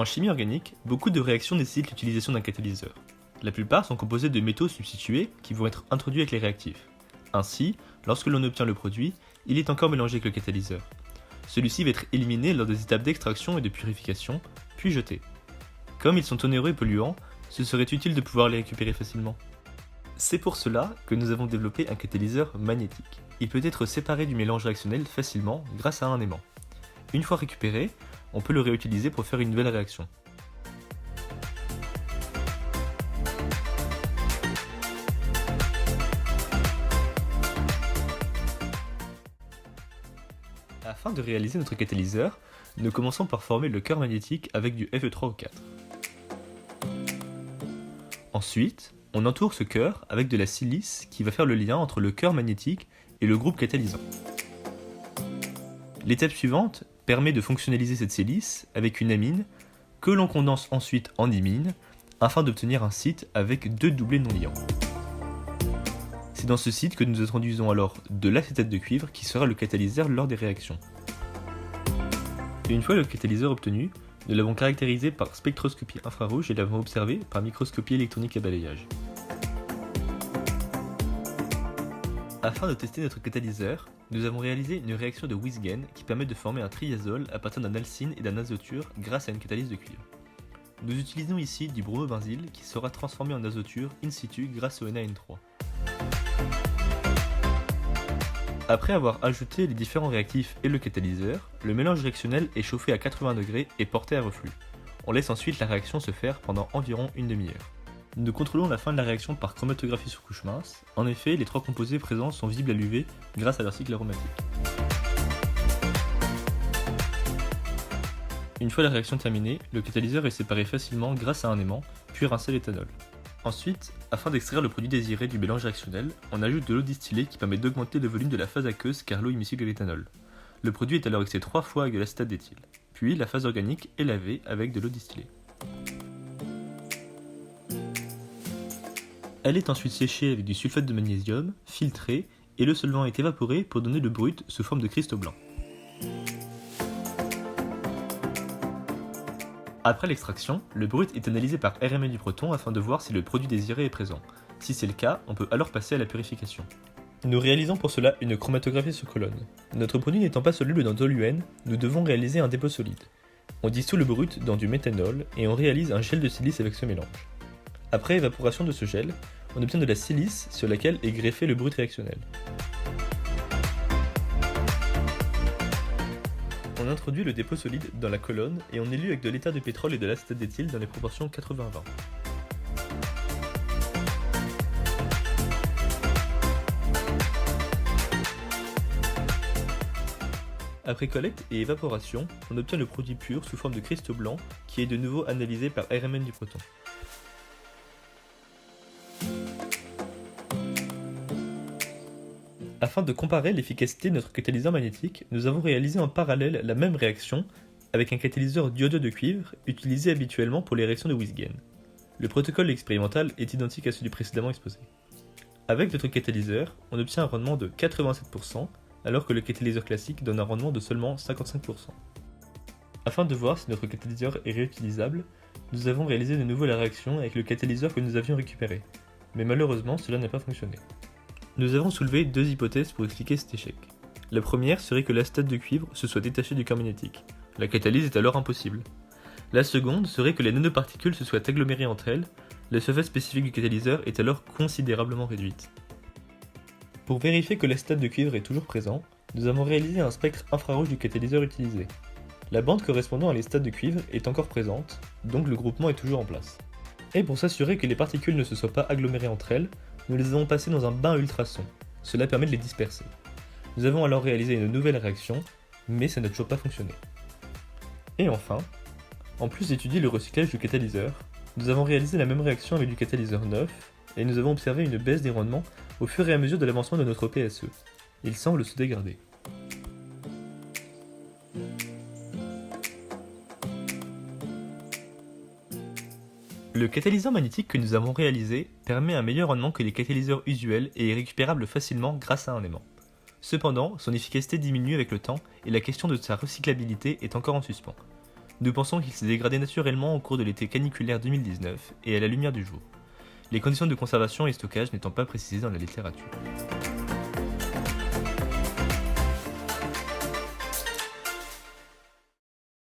En chimie organique, beaucoup de réactions nécessitent l'utilisation d'un catalyseur. La plupart sont composés de métaux substitués qui vont être introduits avec les réactifs. Ainsi, lorsque l'on obtient le produit, il est encore mélangé avec le catalyseur. Celui-ci va être éliminé lors des étapes d'extraction et de purification, puis jeté. Comme ils sont onéreux et polluants, ce serait utile de pouvoir les récupérer facilement. C'est pour cela que nous avons développé un catalyseur magnétique. Il peut être séparé du mélange réactionnel facilement grâce à un aimant. Une fois récupéré, on peut le réutiliser pour faire une nouvelle réaction. Afin de réaliser notre catalyseur, nous commençons par former le cœur magnétique avec du Fe3O4. Ensuite, on entoure ce cœur avec de la silice qui va faire le lien entre le cœur magnétique et le groupe catalysant. L'étape suivante permet de fonctionnaliser cette silice avec une amine que l'on condense ensuite en imine afin d'obtenir un site avec deux doublés non liants. C'est dans ce site que nous introduisons alors de l'acétate de cuivre qui sera le catalyseur lors des réactions. Et une fois le catalyseur obtenu, nous l'avons caractérisé par spectroscopie infrarouge et l'avons observé par microscopie électronique à balayage. Afin de tester notre catalyseur, nous avons réalisé une réaction de Huisgen qui permet de former un triazole à partir d'un alcyne et d'un azoture grâce à une catalyse de cuivre. Nous utilisons ici du bromobenzyle qui sera transformé en azoture in situ grâce au NaN3. Après avoir ajouté les différents réactifs et le catalyseur, le mélange réactionnel est chauffé à 80 degrés et porté à reflux. On laisse ensuite la réaction se faire pendant environ une demi-heure. Nous contrôlons la fin de la réaction par chromatographie sur couche mince. En effet, les trois composés présents sont visibles à l'UV grâce à leur cycle aromatique. Une fois la réaction terminée, le catalyseur est séparé facilement grâce à un aimant, puis rincé l'éthanol. Ensuite, afin d'extraire le produit désiré du mélange réactionnel, on ajoute de l'eau distillée qui permet d'augmenter le volume de la phase aqueuse car l'eau est miscible de l'éthanol. Le produit est alors mixé 3 fois avec de l'acétate d'éthyle. Puis la phase organique est lavée avec de l'eau distillée. Elle est ensuite séchée avec du sulfate de magnésium, filtré, et le solvant est évaporé pour donner le brut sous forme de cristaux blancs. Après l'extraction, le brut est analysé par RMN du proton afin de voir si le produit désiré est présent. Si c'est le cas, on peut alors passer à la purification. Nous réalisons pour cela une chromatographie sur colonne. Notre produit n'étant pas soluble dans toluène, nous devons réaliser un dépôt solide. On dissout le brut dans du méthanol et on réalise un gel de silice avec ce mélange. Après évaporation de ce gel, on obtient de la silice sur laquelle est greffé le brut réactionnel. On introduit le dépôt solide dans la colonne et on élue avec de l'éther de pétrole et de l'acétate d'éthyle dans les proportions 80-20. Après collecte et évaporation, on obtient le produit pur sous forme de cristaux blancs qui est de nouveau analysé par RMN du proton. Afin de comparer l'efficacité de notre catalyseur magnétique, nous avons réalisé en parallèle la même réaction avec un catalyseur diodeux de cuivre utilisé habituellement pour les réactions de Huisgen. Le protocole expérimental est identique à celui précédemment exposé. Avec notre catalyseur, on obtient un rendement de 87%, alors que le catalyseur classique donne un rendement de seulement 55%. Afin de voir si notre catalyseur est réutilisable, nous avons réalisé de nouveau la réaction avec le catalyseur que nous avions récupéré, mais malheureusement cela n'a pas fonctionné. Nous avons soulevé deux hypothèses pour expliquer cet échec. La première serait que l'acétate de cuivre se soit détaché du cœur magnétique. La catalyse est alors impossible. La seconde serait que les nanoparticules se soient agglomérées entre elles. La surface spécifique du catalyseur est alors considérablement réduite. Pour vérifier que l'acétate de cuivre est toujours présent, nous avons réalisé un spectre infrarouge du catalyseur utilisé. La bande correspondant à l'acétate de cuivre est encore présente, donc le groupement est toujours en place. Et pour s'assurer que les particules ne se soient pas agglomérées entre elles, nous les avons passées dans un bain ultrason. Cela permet de les disperser. Nous avons alors réalisé une nouvelle réaction, mais ça n'a toujours pas fonctionné. Et enfin, en plus d'étudier le recyclage du catalyseur, nous avons réalisé la même réaction avec du catalyseur neuf, et nous avons observé une baisse des rendements au fur et à mesure de l'avancement de notre PSE. Il semble se dégrader. Le catalyseur magnétique que nous avons réalisé permet un meilleur rendement que les catalyseurs usuels et est récupérable facilement grâce à un aimant. Cependant, son efficacité diminue avec le temps et la question de sa recyclabilité est encore en suspens. Nous pensons qu'il s'est dégradé naturellement au cours de l'été caniculaire 2019 et à la lumière du jour, les conditions de conservation et stockage n'étant pas précisées dans la littérature.